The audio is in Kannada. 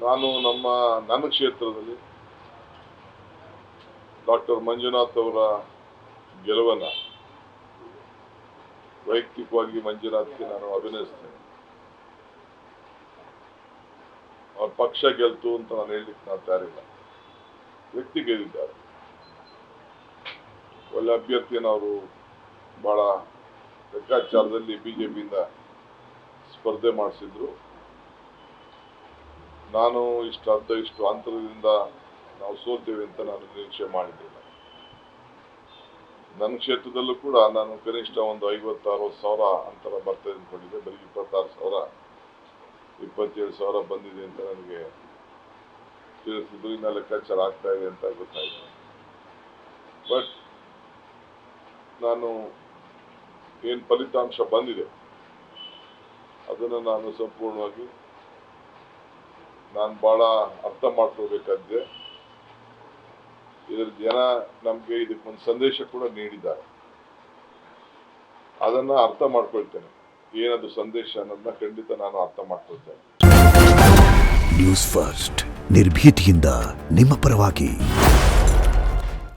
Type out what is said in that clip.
ನನ್ನ ಕ್ಷೇತ್ರದಲ್ಲಿ ಡಾಕ್ಟರ್ ಮಂಜುನಾಥ್ ಅವರ ಗೆಲುವನ್ನು ವೈಯಕ್ತಿಕವಾಗಿ ಮಂಜುನಾಥ್ಗೆ ನಾನು ಅಭಿನಯಿಸ್ತೇನೆ. ಅವ್ರ ಪಕ್ಷ ಗೆಲ್ತು ಅಂತ ನಾನು ಹೇಳಲಿಕ್ಕೆ ನಾನು ತಯಾರಿಲ್ಲ. ವ್ಯಕ್ತಿ ಗೆದ್ದಿದ್ದಾರೆ. ಒಳ್ಳೆ ಅಭ್ಯರ್ಥಿಯನ್ನು ಅವರು ಬಹಳ ಲೆಕ್ಕಾಚಾರದಲ್ಲಿ ಬಿಜೆಪಿಯಿಂದ ಸ್ಪರ್ಧೆ ಮಾಡಿಸಿದ್ರು. ನಾನು ಇಷ್ಟು ಅಂತರದಿಂದ ನಾವು ಸೋಲ್ತೇವೆ ಅಂತ ನಾನು ನಿರೀಕ್ಷೆ ಮಾಡಿದ್ದಿಲ್ಲ. ನನ್ನ ಕ್ಷೇತ್ರದಲ್ಲೂ ಕೂಡ ನಾನು ಕನಿಷ್ಠ ಒಂದು 50-60 ಸಾವಿರ ಅಂತರ ಬರ್ತದೆ ಅಂದ್ಕೊಂಡಿದ್ದೆ. ಬರೀ 26,000 27,000 ಬಂದಿದೆ ಅಂತ ನನಗೆ ತಿಳಿಸಿದ್ರು. ಇನ್ನ ಲೆಕ್ಕಾಚಾರ ಆಗ್ತಾ ಇದೆ ಅಂತ ಗೊತ್ತಾಯಿತು. ಬಟ್ ನಾನು ಏನು ಫಲಿತಾಂಶ ಬಂದಿದೆ ಅದನ್ನು ನಾನು ಸಂಪೂರ್ಣವಾಗಿ ಬಹಳ ಅರ್ಥ ಮಾಡ್ಕೋಬೇಕಾಗಿದೆ. ಇದರ ಜನ ನಮಗೆ ಇದಕ್ಕೊಂದು ಸಂದೇಶ ಕೂಡ ನೀಡಿದ್ದಾರೆ. ಅದನ್ನ ಅರ್ಥ ಮಾಡ್ಕೊಳ್ತೇನೆ. ಏನದು ಸಂದೇಶ ಅನ್ನೋದನ್ನ ಖಂಡಿತ ನಾನು ಅರ್ಥ ಮಾಡ್ಕೊಳ್ತೇನೆ. ನ್ಯೂಸ್ ಫಸ್ಟ್, ನಿರ್ಭೀತಿಯಿಂದ ನಿಮ್ಮ ಪರವಾಗಿ.